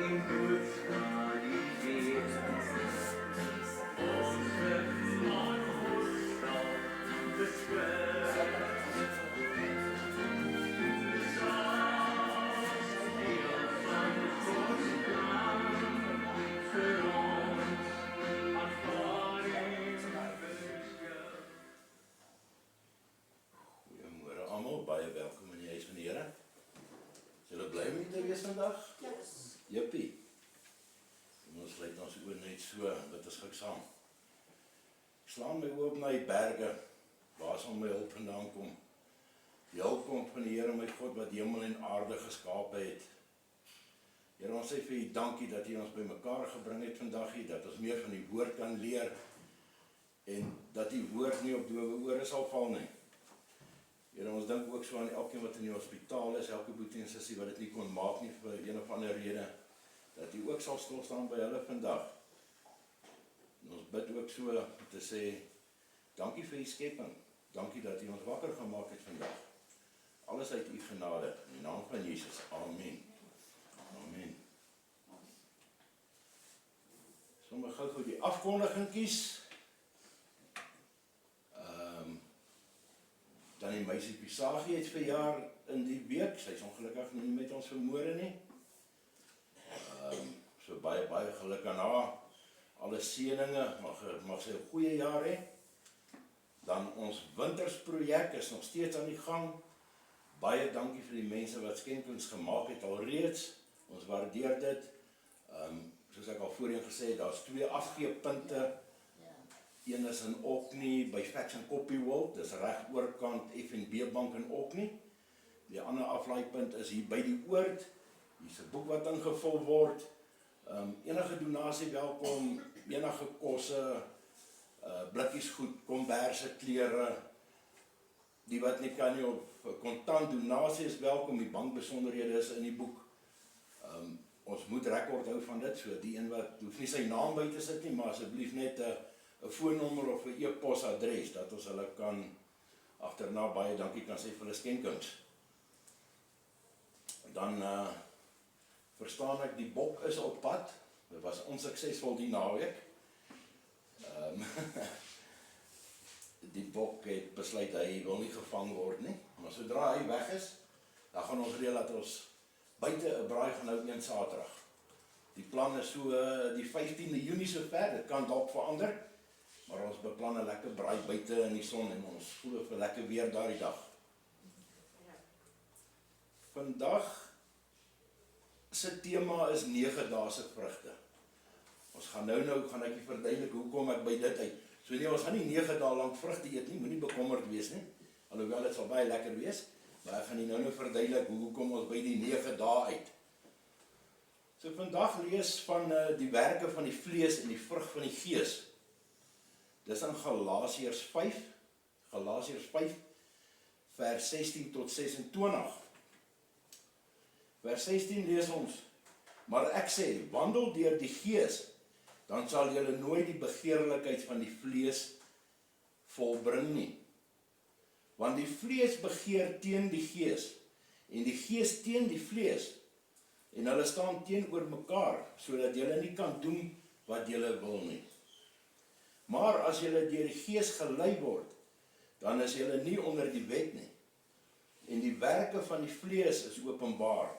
Goeiemôre almal, baie welkom in die huis van die Here. Is julle bly om hier te wees vandag? Yes. Jippie. En ons sluit ons oor net so, dit is gou saam. Ek slaan my oë op na die berge, waar sal my hulp vandaan kom? Die hulp kom van die Here my God wat hemel en aarde geskape het. Here, ons sê vir U dankie dat U ons bymekaar gebring het vandag hier, dat ons meer van die woord kan leer en dat die woord nie op dowe ore sal val nie. Here, ons dink ook so aan elkeen wat in die hospitaal is, elke boetie en sussie wat dit nie kon maak nie vir een of ander rede, dat U ook sal stilstaan by hulle vandag. En ons bid ook so om te sê, dankie vir U skepping, dankie dat U ons wakker gemaak het vandag. Alles uit U genade, in die naam van Jesus, amen. Amen. Sommige gou die afkondigingkies. Dan die meisie Pisagie het verjaar in die week, sy is ongelukkig nie met ons vermoorde nie. So baie geluk aan haar, alle seëninge, mag sy 'n goeie jaar hê. Dan ons wintersprojek is nog steeds aan die gang. Baie dankie vir die mense wat skenkings gemaak het alreeds, ons waardeer dit. Soos ek al voorheen gesê het, daar's 2 afgeepunte. Een is in Orkney by Facts and Copywold, dis reg oorkant FNB Bank in Orkney. Die ander aflaaipunt is hier by die Oord. Hier's 'n boek wat ingevul word. Enige donasie welkom, enige kosse, blikkies goed, komberse, klere. Die wat nie kan nie op kontant donasie is welkom, die bankbesonderhede is in die boek. Ons moet rekord hou van dit, so die een wat hoef nie sy naam by te sit nie, maar asseblief net 'n foonnommer of 'n e-posadres, dat ons hulle kan agterna baie dankie kan sê vir hulle skenkings. Dan verstaan ek, die bok is op pad. Dit was onsuksesvol die naweek. Die bok het besluit hy wil nie gevang word nie, maar sodra hy weg is, dan gaan ons reël dat ons buite 'n braai gaan hou een Saterdag. Die plan is so die 15de Junie sover, dit kan dalk verander. Maar ons beplan 'n lekker braai buite in die son en ons glo vir lekker weer daardie dag. Vandag se tema is 9 dae se vrugte. Ons gaan nou gaan ek verduidelik hoekom ek by dit uit. So nee, ons gaan nie 9 dae lank vrugte eet nie, moenie bekommerd wees nie. Alhoewel dit sal baie lekker wees, maar ek gaan nou verduidelik hoekom ons by die 9 dae uit. So vandag lees van die werke van die vlees en die vrug van die gees. Dis in Galasiërs 5 vers 16 tot 26. Vers 16 lees ons, maar ek sê, wandel deur die gees, dan sal julle nooit die begeerlikheid van die vlees volbring nie. Want die vlees begeer teen die gees, en die gees teen die vlees, en hulle staan teenoor mekaar, sodat julle nie kan doen wat julle wil nie. Maar as julle deur die gees gelei word, dan is julle nie onder die wet nie. En die werke van die vlees is openbaar,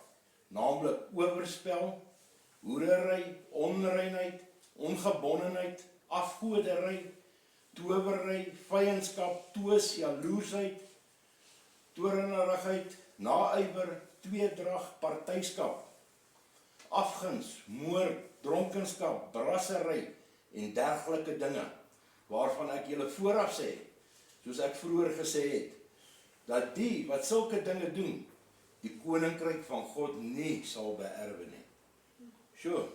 naamlik oorspel, hoerery, onreinheid, ongebonnenheid, afgoderry, towery, vyandskap, twis, jaloesheid, toornigheid, naaiwer, tweedrag, partyskap, afguns, moord, dronkenskap, brassery en dergelike dinge, waarvan ek julle vooraf sê, soos ek vroeër gesê het, dat die wat sulke dinge doen, die koninkryk van God nie sal beerwe nie. Sjoe,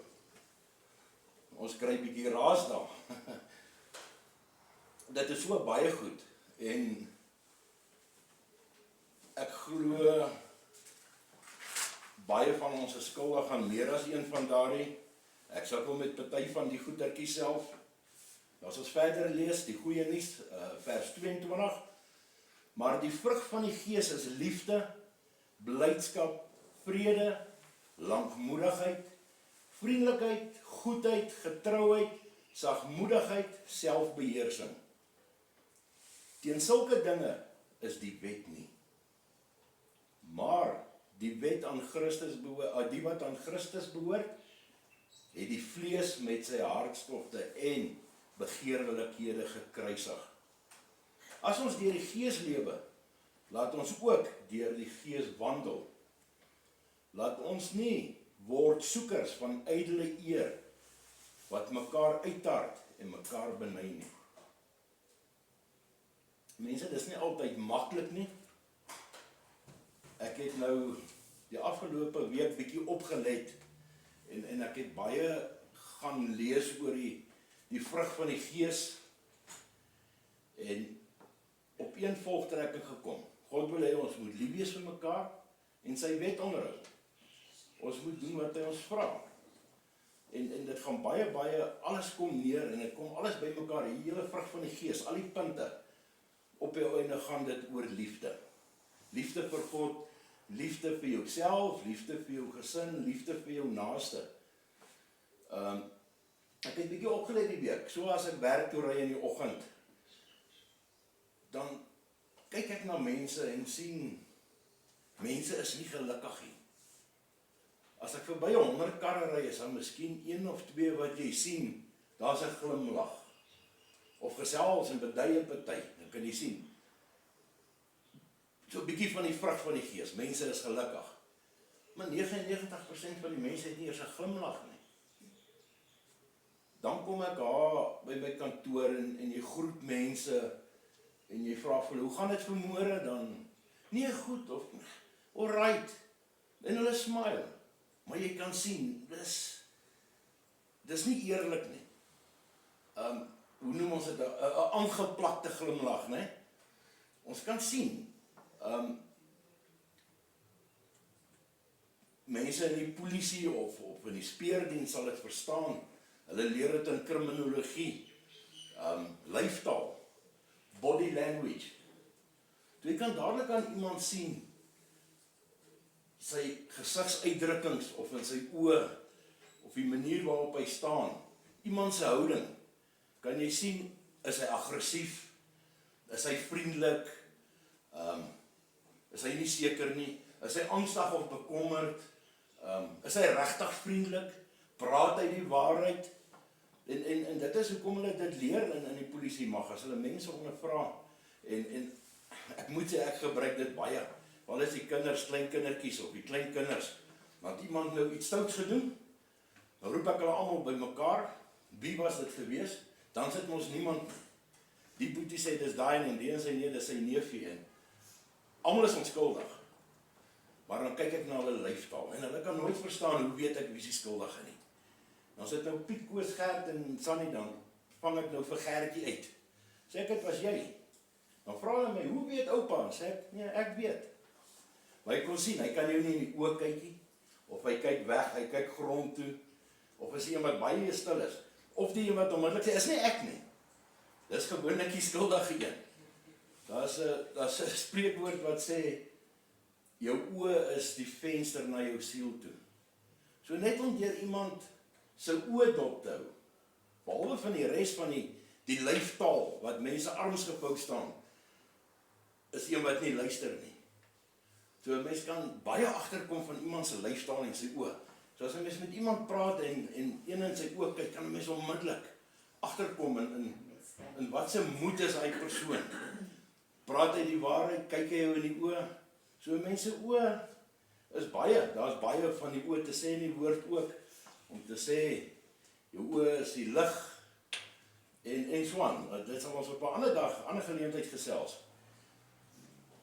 ons kry bietjie raas daar. Dit is so baie goed, en ek glo, baie van ons is skuldig aan meer as een van daardie. Ek sukkel met party van die goedertjies self. As ons verder lees, die goeie nuus, vers 22, maar die vrug van die gees is liefde, blydskap, vrede, lankmoedigheid, vriendelikheid, goedheid, getrouheid, sagmoedigheid, selfbeheersing. Teen sulke dinge is die wet nie. Maar die wet aan Christus behoort, die wat aan Christus behoort, het die vlees met sy hartstogte en begeerlikhede gekruisig. As ons deur die Gees lewe, laat ons ook deur die Gees wandel. Laat ons nie word soekers van ydelle eer, wat mekaar uithard en mekaar beny nie. Mense, dis nie altyd maklik nie. Ek het nou die afgelope week bietjie opgelet en ek het baie gaan lees oor die vrug van die Gees en op een volgtrekking gekom. God wil hê ons moet lief wees vir mekaar en sy wet onderhou. Ons moet doen wat hy ons vra. En dit gaan baie, alles kom neer en dit kom alles by mekaar, die hele vrug van die Gees, al die punte. Op die einde gaan dit oor liefde. Liefde vir God, liefde vir jouself, liefde vir jou gesin, liefde vir jou naaste. Ek het bietjie opgelet die week, so as ek werk toe ry in die oggend, dan kyk ek na mense en sien, mense is nie gelukkig nie. As ek verby 100 karre ry, is daar miskien 1 of 2 wat jy sien, daar's 'n glimlag. Of gesels en beduie party, dan kan jy sien. So 'n bietjie van die vrug van die Gees, mense is gelukkig. Maar 99% van die mense het nie eers 'n glimlag nie. Dan kom ek daar by my kantoor en jy groet mense en jy vra vir hulle, hoe gaan dit vanmôre dan? Nee, goed of alright. En hulle smile. Maar jy kan sien, dis nie eerlik nie. Hoe noem ons dit? 'n aangeplakte glimlag, né? Ons kan sien. Mense in die polisie of in die speurdiens sal dit verstaan. Hulle leer dit in kriminologie. Lyfstaal, body language. Jy kan dadelik aan iemand sien sy gesigsuitdrukkings of in sy oë of die manier waarop hy staan. Iemand se houding. Kan jy sien, is hy aggressief? Is hy vriendelik? Is hy nie seker nie? Is hy angstig of bekommerd? Is hy regtig vriendelik? Praat hy die waarheid? En dit is hoekom hulle dit leer in die polisie mag, as hulle mense ondervra. En ek moet sê, ek gebruik dit baie. Al is die kinders, klein kindertjies of die klein kinders, want iemand nou iets stouts gedoen, dan roep ek hulle almal by mekaar, wie was dit gewees? Dan sit ons niemand, die boetie sê, dis daai en die een sê nee, dis sy neefie en almal is onskuldig. Maar dan kyk ek na hulle lyfstaal en hulle kan nooit verstaan, hoe weet ek wie is die skuldige nie. Dan sit nou Piet, Koos, Gert en Sannie, dan vang ek nou vir Gertjie uit. Sê ek, dit was jy. Dan vra hulle my, hoe weet oupa? Sê ek, nee, ek weet. Maar hy kon sien, hy kan jou nie in die oë kyk nie, of hy kyk weg, hy kyk grond toe, of is een wat baie stil is, of die een wat onmiddellik sê, is nie ek nie. Dis gewoonlik die skuldige een. Daar's 'n spreekwoord wat sê, jou oë is die venster na jou siel toe. So net om deur iemand sy oë dop te hou, behalwe van die res van die lyfstaal, wat mense arms gevou staan, is een wat nie luister nie. So 'n mens kan baie agterkom van iemand se lyfstaal en sy oë. So as 'n mens met iemand praat en een in sy oë kyk, kan 'n mens onmiddellik agterkom in wat se moed is hy persoon. Praat hy die waarheid, kyk hy jou in die oë. So mense oë is baie, daar's baie van die oë te sê in die woord ook, om te sê, jou oë is die lig, en so aan. Dit sal ons op 'n ander dag, ander geleentheid gesels.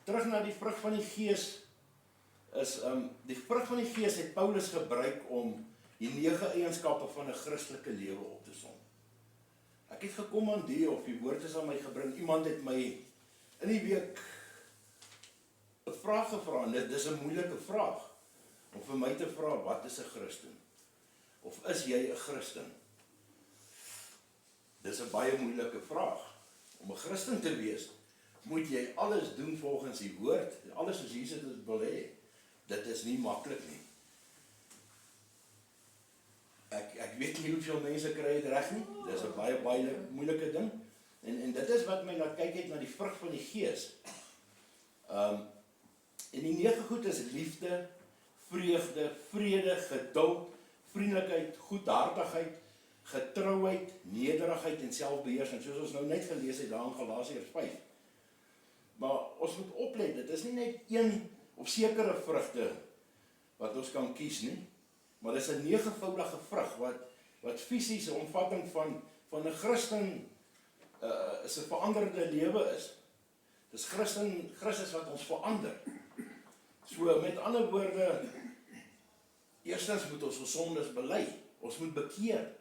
Terug na die vrug van die Gees, is, die vrug van die Gees het Paulus gebruik om die 9 eienskappe van 'n Christelike lewe op te som. Ek het gekommandeer, of die woord is aan my gebring, iemand het my in die week 'n vraag gevra, en dit is 'n moeilike vraag, om vir my te vra, wat is 'n Christen? Of is jy 'n Christen? Dis 'n baie moeilike vraag. Om 'n Christen te wees, moet jy alles doen volgens die woord, alles soos Jesus dit wil hê. Dit is nie maklik nie. ek weet nie hoeveel mense kry dit reg nie. Dis 'n baie moeilike ding. En dit is wat my laat kyk het na die vrug van die Gees. En die 9 goed is liefde, vreugde, vrede, geduld, vriendelikheid, goedhartigheid, getrouheid, nederigheid en selfbeheersing, soos ons nou net gelees het daar in Galasiërs 5. Maar ons moet oplet, dit is nie net een of sekere vrugte wat ons kan kies nie, maar dit is 'n 9voudige vrug wat fisiese omvatting van 'n Christen is 'n veranderde lewe is. Dis Christus wat ons verander. So met ander woorde, eerstens moet ons sondes bely, ons moet bekeer,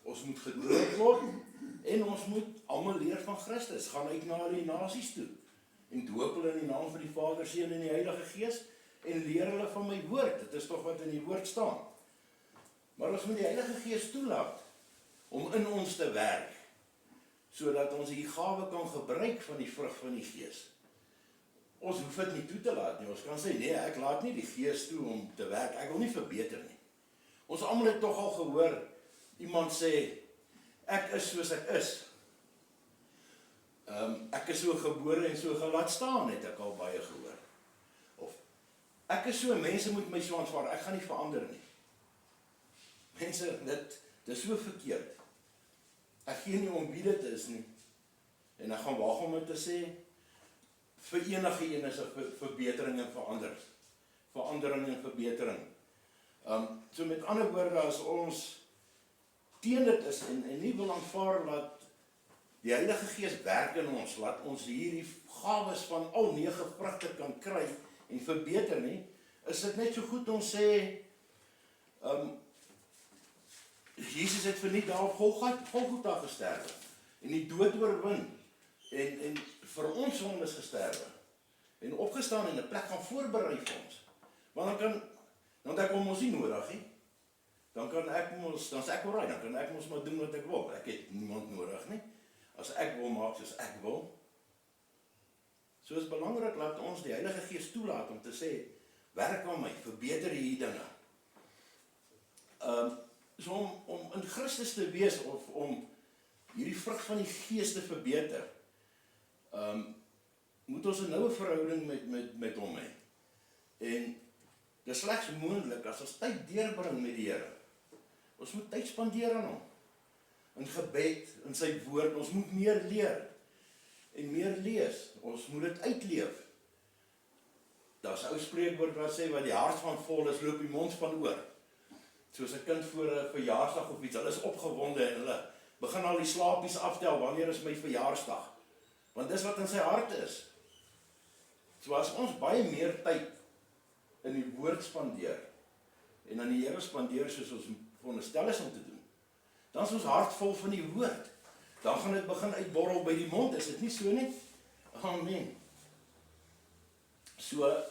ons moet gedoop word en ons moet almal leer van Christus, gaan uit na die nasies toe en doop hulle in die naam van die Vader, Seun en die Heilige Gees en leer hulle van my woord. Dit is tog wat in die woord staan. Maar ons moet die Heilige Gees toelaat om in ons te werk, sodat ons die gawe kan gebruik van die vrug van die Gees. Ons hoef dit nie toe te laat nie. Ons kan sê, nee, ek laat nie die Gees toe om te werk. Ek wil nie verbeter nie. Ons almal het tog al gehoor, iemand sê, ek is soos ek is. Ek is so gebore en so gelaat staan, het ek al baie gehoor. Of, ek is so, mense moet my so aanvaar, ek gaan nie verander nie. Mense, dit is so verkeerd. Ek gee nie om wie dit is nie. En ek gaan waag om het te sê, vir enige een is 'n verbetering en verandering en verbetering. So met ander woorde, as ons teen dit is en nie wil aanvaar dat die Heilige Gees werk in ons, laat ons hierdie gawes van al 9 vrugte kan kry en verbeter nie, is dit net so goed ons sê, Jesus het vir nie daar op Golgotha gesterwe en die dood oorwin en vir ons sondes gesterwe en opgestaan en 'n plek gaan voorberei vir ons. Want dan ek hom ons nie nodig nie. Dan is ek alright, dan kan ek mos maar doen wat ek wil. Ek het niemand nodig nie. As ek wil maak soos ek wil. So is belangrik laat ons die Heilige Gees toelaat om te sê, werk aan my, verbeter hierdie dinge. So om in Christus te wees of om hierdie vrug van die Gees te verbeter, moet ons 'n noue verhouding met hom hê. En dit is slegs moontlik as ons tyd deurbring met die Here. Ons moet tyd spandeer aan hom. In gebed, in sy woord, ons moet meer leer en meer lees. Ons moet dit uitleef. Daar's 'n ou spreekwoord wat sê, wat die hart van vol is, loop die mond van oor. Soos 'n kind voor 'n verjaarsdag of iets, hulle is opgewonde en hulle begin al die slaapies aftel, wanneer is my verjaarsdag? Want dis wat in sy hart is. So as ons baie meer tyd in die woord spandeer, en aan die Here spandeer soos ons veronderstel is om te doen, dan is ons hart vol van die woord. Dan gaan dit begin uitborrel by die mond, is dit nie so nie? Amen. So,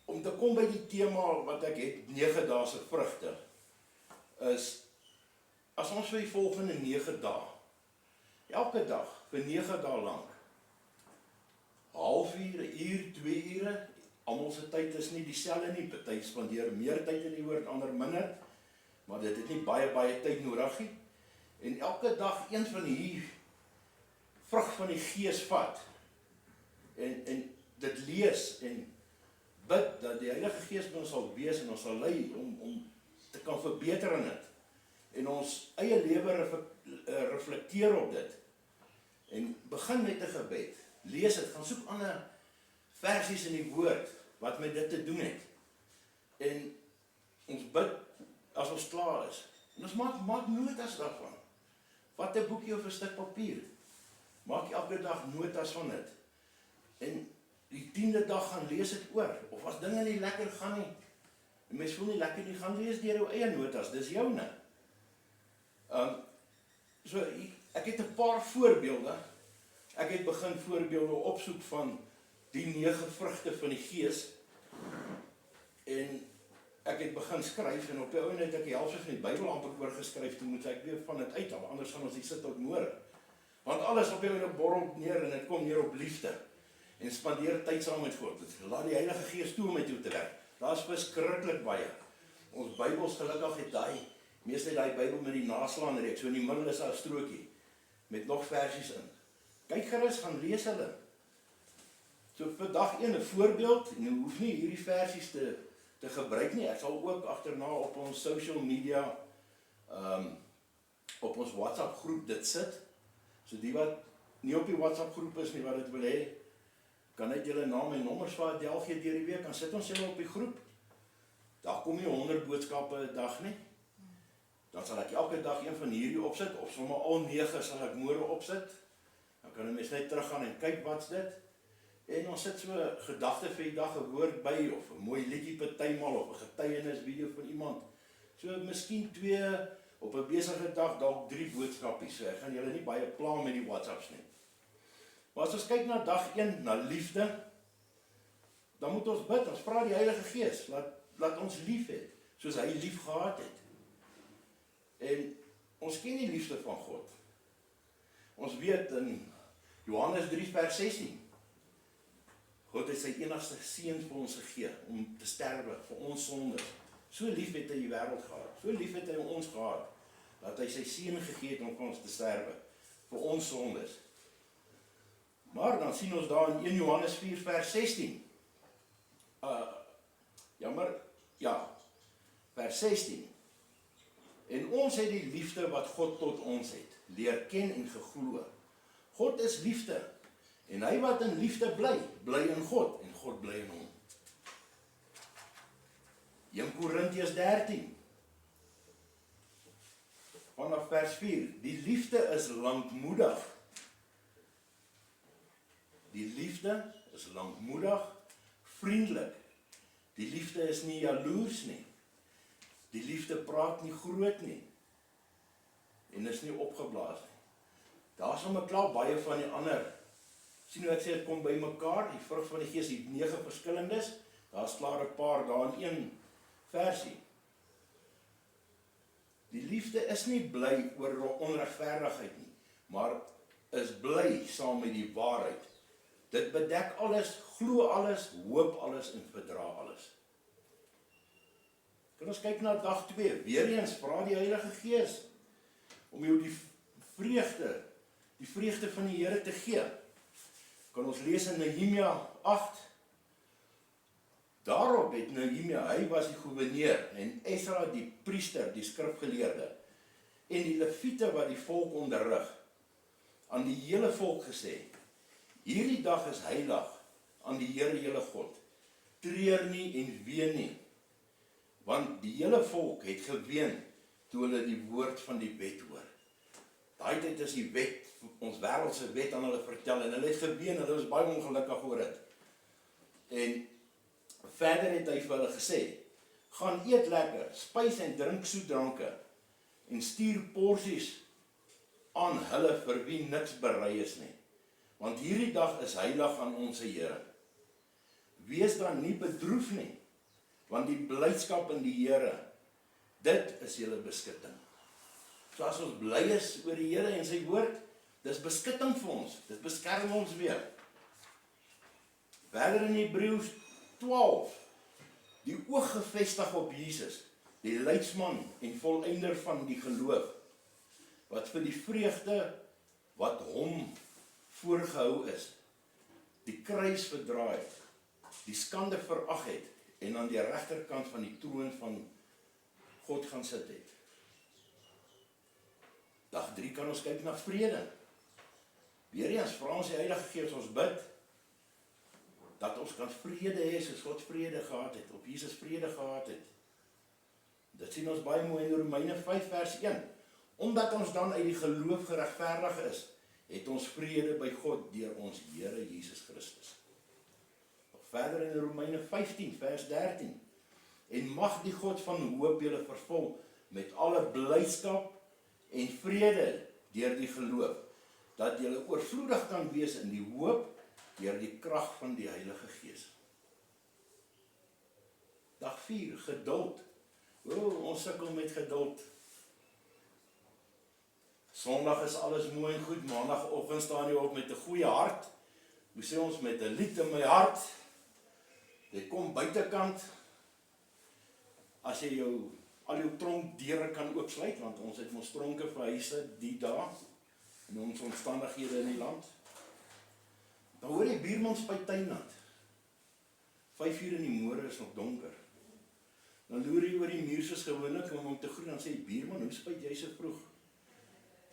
om te kom by die tema wat ek het, 9 dae se vrugte, is, as ons vir die volgende 9 dae, elke dag, vir 9 dae lang, halfuur, 1 uur, 2 ure, almal se tyd is nie dieselfde nie, party spandeer meer tyd in die woord, ander minder, maar dit het nie baie tyd nodig nie, en elke dag een van die vrug van die Gees vat, en dit lees, en bid, dat die Heilige Gees by ons sal wees, en ons sal lei, om te kan verbeter in dit, en ons eie lewe reflekteer op dit, en begin met 'n gebed, lees dit, gaan soek ander versies in die woord, wat met dit te doen het, en ons bid, as ons klaar is, en ons maak notas daarvan, vat 'n boekie of 'n stuk papier, maak elke dag notas van dit, en die 10de dag gaan lees dit oor, of as dinge nie lekker gaan nie, en mens voel nie lekker nie, gaan lees deur jou eie notas, dis joune. So, ek het 'n paar voorbeelde, ek het begin voorbeelde opsoek van die 9 vrugte van die Gees, en ek het begin skryf, en op die ouene het ek die helfte van die Bybel amper oorgeskryf, toe moet ek weer van dit uithaal, anders gaan ons hier sit tot môre. Want alles op die ouene borrel neer, en dit kom neer op liefde, en spandeer tyd saam met God. Laat die Heilige Gees toe om met jou te werk. Daar is verskriklik baie. Ons Bybels gelukkig het meeste daai Bybel met die naslaanreeks, so in die middel is daar 'n strokie, met nog versies in. Kyk gerus, gaan lees hulle. So vir dag 1 'n voorbeeld, en jy hoef nie hierdie versies te gebruik nie, ek sal ook agterna op ons social media, op ons WhatsApp groep dit sit, so die wat nie op die WhatsApp groep is nie, wat dit wil hê, kan net julle naam en nommers vir Adel gee deur die week, dan sit ons julle op die groep, daar kom nie 100 boodskappe 'n dag nie, dan sal ek elke dag een van hierdie opsit, of sommer al 9 sal ek môre opsit, dan kan 'n mens net teruggaan en kyk wat's dit, en ons sit so 'n gedagte vir die dag, 'n woord by, of 'n mooi liedjie partymal, of 'n getuienis video van iemand, so miskien 2, op 'n besige dag dalk 3 boodskapies, so ek gaan julle nie baie pla met die WhatsApps nie. Maar as ons kyk na dag 1, na liefde, dan moet ons bid, ons vra die Heilige Gees, laat ons lief het, soos hy lief gehad het. En ons ken die liefde van God. Ons weet in Johannes 3 vers 16, God het sy enigste seun vir ons gegee, om te sterwe vir ons sondes. So lief het hy die wêreld gehad, so lief het hy ons gehad, dat hy sy seun gegee het om vir ons te sterwe, vir ons sondes. Maar dan sien ons daar in 1 Johannes 4 vers 16, vers 16, en ons het die liefde wat God tot ons het, leer ken en geglo. God is liefde, en hy wat in liefde bly in God, en God bly in hom. 1 Korintiërs 13, vanaf vers 4, die liefde is lankmoedig. Die liefde is lankmoedig, vriendelik. Die liefde is nie jaloers nie. Die liefde praat nie groot nie. En is nie opgeblaas nie. Daar is sommer klaar baie van die ander. Sien hoe ek sê, het kom by mekaar, die vrug van die Gees, die 9 verskillendes, daar is klaar 'n paar daar in 1 versie. Die liefde is nie bly oor onregverdigheid nie, maar is bly saam met die waarheid. Dit bedek alles, glo alles, hoop alles en verdra alles. Kan ons kyk na dag 2, weer eens vra die Heilige Gees om jou die vreugde van die Here te gee. Kan ons lees in Nehemia 8. Daarop het Nehemia, hy was die goewerneur, en Esra die priester, die skrifgeleerde, en die leviete wat die volk onderrig, aan die hele volk gesê, hierdie dag is heilig aan die Here julle God, treur nie en ween nie, want die hele volk het geween toe hulle die woord van die wet hoor. Daai tyd is die wet, ons wêreldse wet aan hulle vertel, en hulle het geween, hulle was baie ongelukkig oor dit. En verder het hy vir hulle gesê, gaan eet lekker, spys en drink soetdranke, en stuur porsies aan hulle vir wie niks berei is nie. Want hierdie dag is heilig aan ons Here. Wees dan nie bedroef nie, want die blydskap in die Here, dit is julle beskutting. So as ons bly is oor die Here en sy woord, dis beskutting vir ons, dit beskerm ons weer. Verder in Hebreërs 12, die oog gefestig op Jesus, die leidsman en volëinder van die geloof, wat vir die vreugde wat hom voorgehou is, die kruis verdra het, die skande verag het, en aan die regterkant van die troon van God gaan sit het. Dag 3 kan ons kyk na vrede. Weereens vra ons die Heilige Gees, ons bid, dat ons kan vrede hê, soos God vrede gehad het, op Jesus vrede gehad het. Dit sien ons baie mooi in Romeine 5 vers 1. Omdat ons dan uit die geloof geregverdig is, het ons vrede by God deur ons Here Jesus Christus. Nog verder in Romeine 15 vers 13. En mag die God van hoop julle vervul met alle blydskap en vrede deur die geloof, dat julle oorvloedig kan wees in die hoop deur die krag van die Heilige Gees. Dag 4, geduld. Ons sukkel met geduld. Sondag is alles mooi en goed, maandagoggend staan jy op met 'n goeie hart. Hoe sê ons, met 'n lied in my hart. Jy kom buitekant. as jy al jou tronkdeure kan oopsluit, want ons het ons tronke vir huise die dae, in ons omstandighede in die land, dan hoor jy buurman spuit tuinat. 5 uur in die môre is nog donker. Dan loer jy oor die muur soos gewoonlik om te groet, dan sê jy, buurman, hoe spuit jy so vroeg?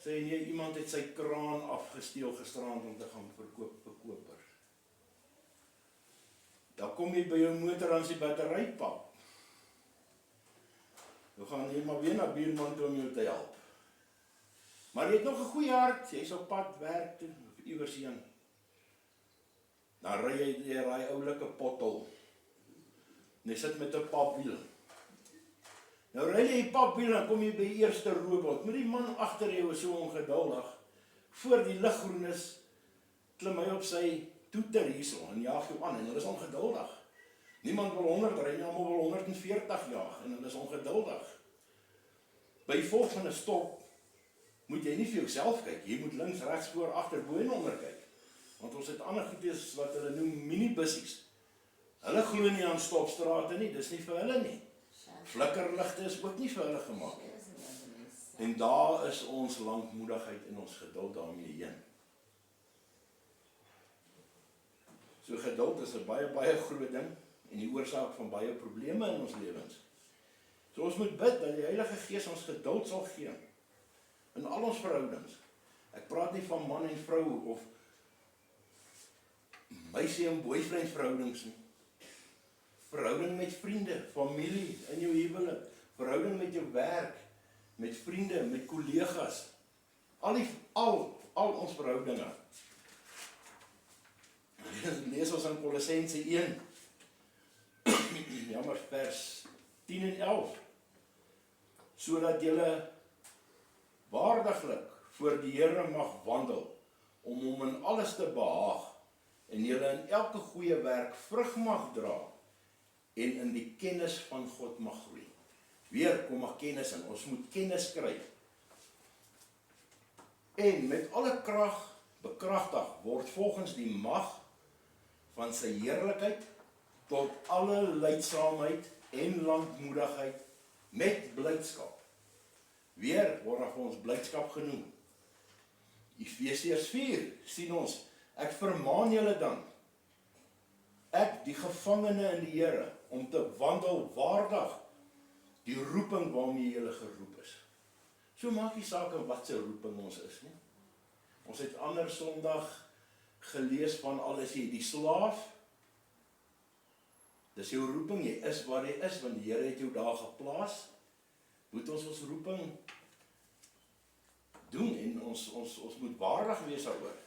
Sê nee, iemand het sy kraan afgesteel gisterand om te gaan verkoop vir koper. Dan kom jy by jou motor, dan is die battery pap. Dan gaan jy maar weer na buurman toe om jou te help. Maar jy het nog 'n goeie hart, jy is op pad werk toe, of iewers heen. Dan ry jy deur daai oulike pothol. En jy sit met 'n papwiel. Nou ry jy die papwiel, dan kom jy by die eerste robot. Maar die man agter jou is so ongeduldig. Voor die liggroen is, klim hy op sy toeter hierso en jaag jou aan, en hulle is ongeduldig. Niemand wil 100 ry, almal wil 140 jaag, en hulle is ongeduldig. By die volgende stop, moet jy nie vir jouself kyk, jy moet links, regs, voor, agter, bo en onder kyk. Want ons het ander goedes wat hulle noem minibussies. Hulle glo nie aan stopstrate nie, dis nie vir hulle nie. Flikkerligte is ook nie vir hulle gemaak. En daar is ons lankmoedigheid en ons geduld daarmee heen. So geduld is 'n baie groot ding en die oorsaak van baie probleme in ons lewens. So ons moet bid dat die Heilige Gees ons geduld sal gee in al ons verhoudings. Ek praat nie van man en vrou of meisie en boyfriend verhoudings nie. Verhouding met vriende, familie, in jou huwelik, verhouding met jou werk, met vriende, met kollegas, al ons verhoudinge. Lees ons in Kolossense 1, jammer vers 10 en 11, sodat julle waardiglik voor die Here mag wandel, om hom in alles te behaag, en julle in elke goeie werk vrug mag dra, en in die kennis van God mag groei. Weer kom maar kennis in, ons moet kennis kry. En met alle krag bekragtig word volgens die mag van sy heerlikheid tot alle lydsaamheid en lankmoedigheid met blydskap. Weer word daar vir ons blydskap genoem. Efesiërs 4 sien ons, ek vermaan julle dan, ek die gevangene in die Here, om te wandel waardig die roeping waarmee julle geroep is. So maak nie saak wat se roeping ons is nie. Ons het ander Sondag gelees van al is jy die slaaf. Dis jou roeping, jy is waar jy is, want die Here het jou daar geplaas. Moet ons roeping doen en ons moet waardig wees daaroor.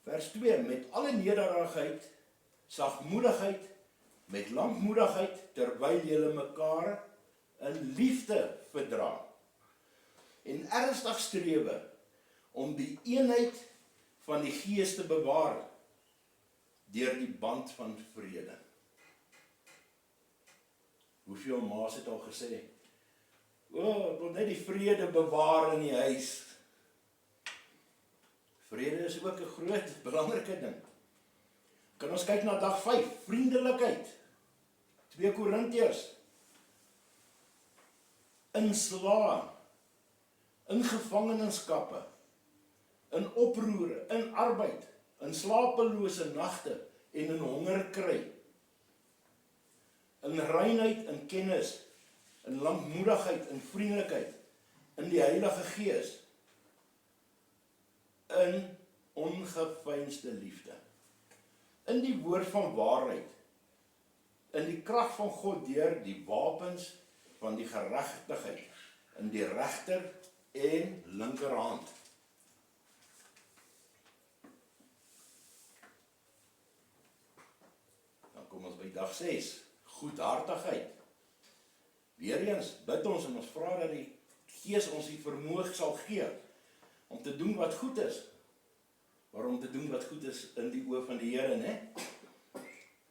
Vers 2, met alle nederigheid, sagmoedigheid, met lankmoedigheid, terwyl julle mekaar in liefde verdra. En ernstig strewe om die eenheid van die Gees te bewaar deur die band van vrede. Hoeveel ma's het al gesê, ek wil net die vrede bewaar in die huis. Vrede is ook 'n groot, belangrike ding. Kan ons kyk na dag 5, vriendelikheid. 2 Korintiërs. In sla, in gevangenskappe, in oproere, in arbeid, in slapelose nagte en in hongerkry. In reinheid, in kennis, in lankmoedigheid, in vriendelikheid, in die Heilige Gees, in ongeveinsde liefde, in die woord van waarheid, in die krag van God deur die wapens van die geregtigheid, in die regter en linkerhand. Dan kom ons by dag 6, goedhartigheid. Weereens bid ons en ons vra dat die Gees ons die vermoë sal gee om te doen wat goed is. Waarom te doen wat goed is in die oë van die Here, né?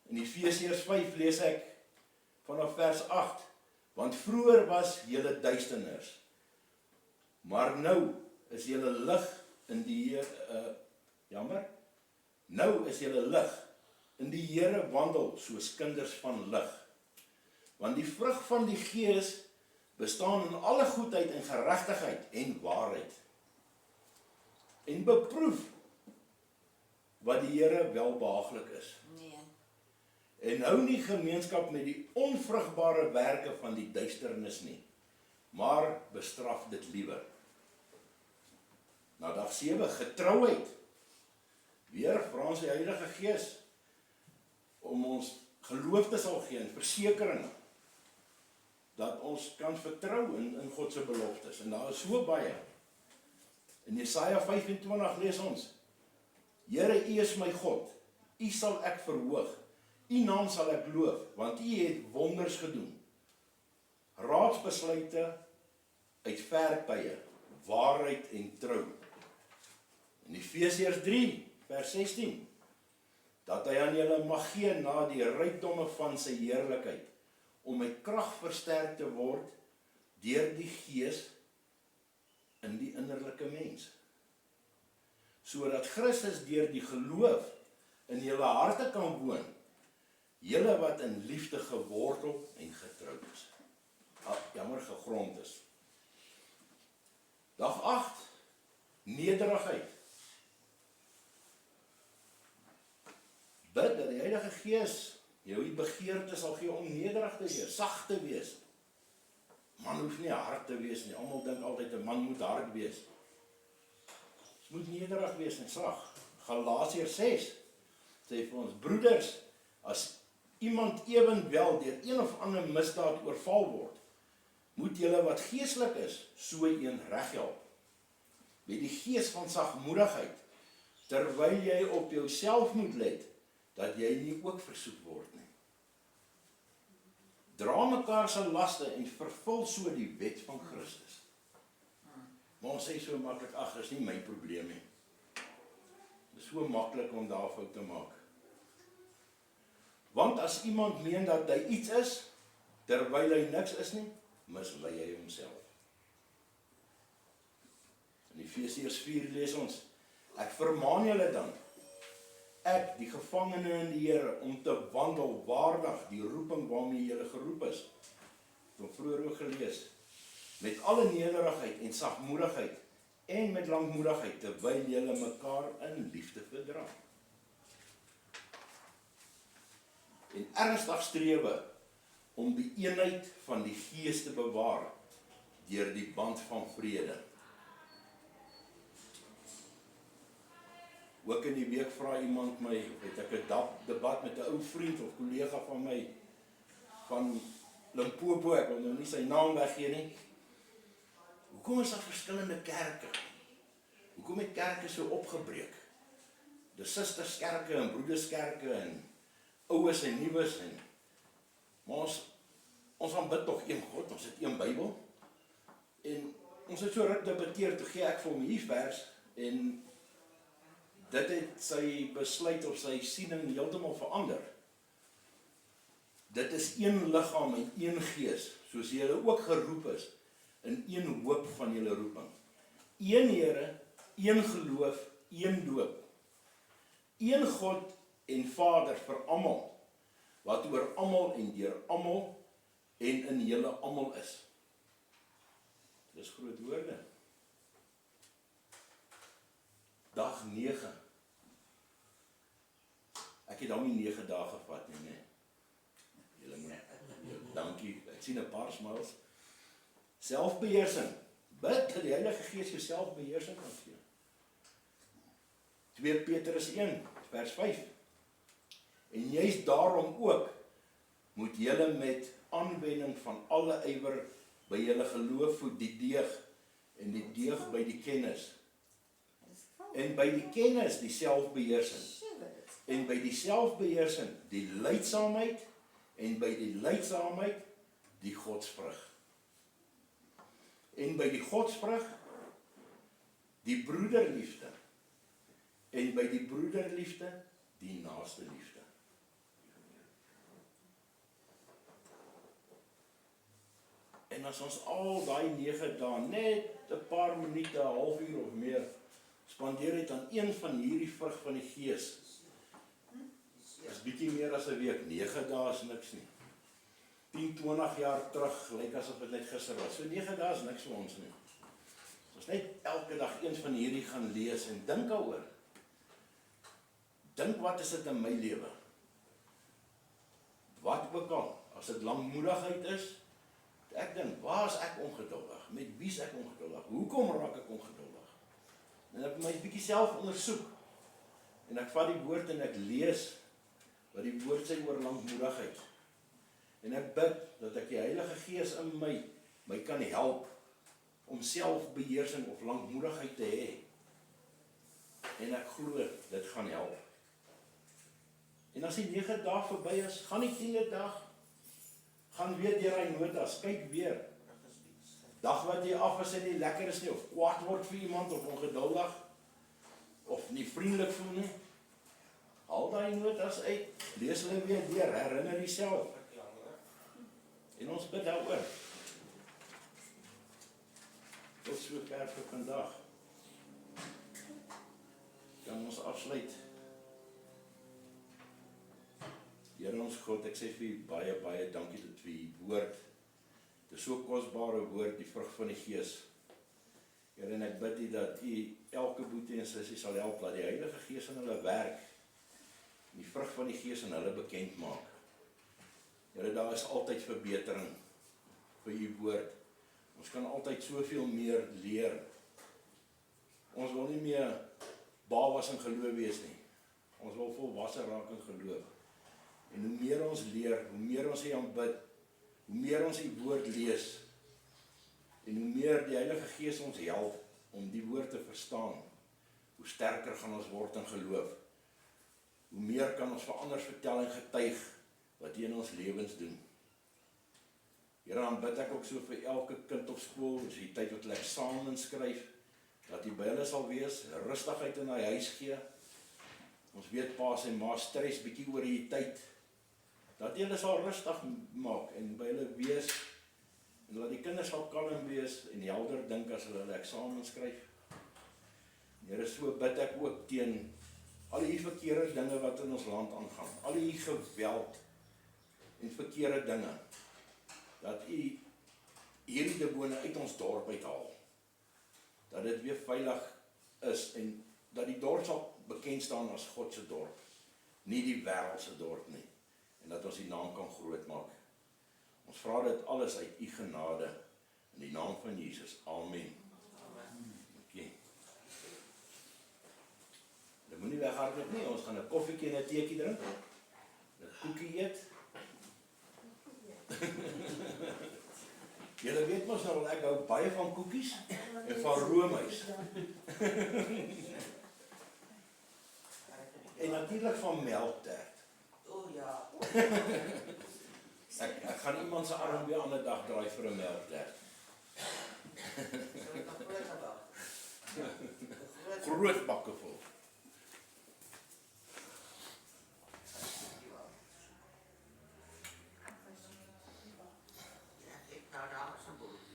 In Efesiërs 5 lees ek vanaf vers 8, want vroeër was julle duisternis, maar nou is julle lig in die Here, nou is julle lig in die Here wandel soos kinders van lig. Want die vrug van die Gees bestaan in alle goedheid en geregtigheid en waarheid. En beproef wat die Here welbehaaglik is. Nee. En hou nie gemeenskap met die onvrugbare werke van die duisternis nie, maar bestraf dit liewer. Na dag 7, getrouheid. Weer vra ons die Heilige Gees om ons geloof te sal gee en versekering dat ons kan vertrou in God se beloftes. En daar is so baie. In Jesaja 25 lees ons: Here, U is my God, U sal ek verhoog, U naam sal ek loof, want U het wonders gedoen. Raadsbesluite uit ver tye, waarheid en trou. In Efesiërs 3 vers 16, dat hy aan julle mag gee na die rykdomme van sy heerlikheid, om met krag versterk te word deur die Gees in die innerlike mens. Sodat Christus deur die geloof in julle harte kan woon, julle wat in liefde gewortel en getroud is. Gegrond is. Dag 8, nederigheid. Bid dat die Heilige Gees jou die begeerte sal gee om nederig te wees, sag te wees. Man hoef nie hard te wees nie. Almal dink altyd 'n man moet hard wees. Ons moet nederig wees en sag. Galasiërs 6 sê vir ons: broeders, as iemand ewenwel deur een of ander misdaad oorval word, moet julle wat geestelik is, so een reghelp. Met die gees van sagmoedigheid, terwyl jy op jouself moet let, dat jy nie ook versoek word nie. Dra mekaar se laste en vervul so die wet van Christus. Maar ons sê so maklik, ag, is nie my probleem nie. Dit is so maklik om daar fout te maak. Want as iemand meen dat hy iets is, terwyl hy niks is nie, mislei hy homself. In Efesiërs 4 lees ons: ek vermaan julle dan, ek, die gevangene in die Here, om te wandel waardig die roeping waarmee julle geroep is. Van vroeër ook gelees, met alle nederigheid en sagmoedigheid en met lankmoedigheid, terwyl julle mekaar in liefde verdra. En ernstig strewe om die eenheid van die Gees te bewaar deur die band van vrede. Ook in die week vra iemand my, het ek 'n debat met 'n ou vriend of kollega van my van Limpopo, ek wil nou nie sy naam weggee nie. Hoekom is daar verskillende kerke? Hoekom het kerke so opgebreek? Dis susterskerke en broederskerke en oues en nuwes en maar ons aanbid tog een God, ons het een Bybel. En ons het so ruk debatteer, toe gee ek vir hom hier vers en dit het sy besluit of sy siening heeltemal verander. Dit is een liggaam en een gees, soos julle ook geroep is, in een hoop van julle roeping. Een Here, een geloof, een doop. Een God en Vader vir almal, wat oor almal en deur almal en in julle almal is. Dis groot woorde. Dag 9. Ek het dan nie 9 dae gevat nie, nee. Julle moet, dankie, ek sien 'n paar smiles. Selfbeheersing. Bid dat die Heilige Gees jou selfbeheersing kan gee. 2 Petrus 1 vers 5. En juist daarom ook moet julle met aanwending van alle ywer by julle geloof voed die deeg en die deeg by die kennis. En by die kennis die selfbeheersing. En by die selfbeheersing die lydsaamheid en by die lydsaamheid die godsvrug. En by die godsvrug die broederliefde. En by die broederliefde die naaste liefde. En as ons al daai 9 dae net 'n paar minute, 'n halfuur of meer spandeer het aan een van hierdie vrug van die Gees, is bietjie meer as 'n week. 9 dae is niks nie. 10, 20 jaar terug, lyk asof dit net gister was. So 9 dae is niks vir ons nie. Ons net elke dag eens van hierdie gaan lees en dink daaroor. Dink wat is dit in my lewe? Wat ook al, as dit langmoedigheid is, ek dink, waar is ek ongeduldig? Met wie is ek ongeduldig? Hoekom raak ek ongeduldig? En ek my bietjie self ondersoek. En ek vat die woord en ek lees wat die woord sê oor langmoedigheid. En ek bid dat ek die Heilige Gees in my kan help om selfbeheersing of langmoedigheid te hê. En ek glo dit gaan help. En as die 9 dae verby is, gaan die 10de dag, gaan weer deur hy notas, kyk weer. Dag wat jy af is en nie lekker is nie, of kwaad word vir iemand, of ongeduldig, of nie vriendelik voel nie. Haal daai notas uit, lees hulle weer deur, herinner jouself. En ons bid daaroor. Tot sover vir vandag. Kan ons afsluit. Here ons God, ek sê vir u baie dankie dat vir u woord. Dit is so kosbare woord, die vrug van die Gees. Here, en ek bid u dat u elke boetie en sussie sal help, dat die Heilige Gees in hulle werk, en die vrug van die Gees in hulle bekend maak. Here, daar is altyd verbetering vir u woord. Ons kan altyd soveel meer leer. Ons wil nie meer babas in geloof wees nie. Ons wil volwasse raak in geloof. En hoe meer ons leer, hoe meer ons hier aanbid, hoe meer ons die woord lees, en hoe meer die Heilige Gees ons help om die woord te verstaan, hoe sterker gaan ons word in geloof. Hoe meer kan ons vir anders vertel en getuig wat hy in ons lewens doen. Here, dan bid ek ook so vir elke kind op skool, as die tyd wat hulle eksamen skryf, dat die by hulle sal wees, rustigheid in hy huis gee. Ons weet pa's en ma's stres bietjie oor die tyd, dat hulle sal rustig maak en by hulle wees, en dat die kinders sal kalm wees en helder dink as hulle eksamen skryf. Here, so bid ek ook teen al die verkeerde dinge wat in ons land aangaan, al die geweld en verkeerde dinge, dat u hierdie demone uit ons dorp uithaal, dat dit weer veilig is en dat die dorp sal bekend staan as God se dorp, nie die wêreldse dorp nie, en dat ons die naam kan groot maak. Ons vra dit alles uit u genade, in die naam van Jesus. Amen. Okay. Dit moet nie weghardloop nie, ons gaan 'n koffiekie en 'n teekie drink, 'n koekie eet. Julle weet mos nou, ek hou baie van koekies en van roomys. En natuurlik van melktert. O ja. Ek gaan iemand se arm weer 'n ander dag draai vir 'n melktert. Groot bakke vol.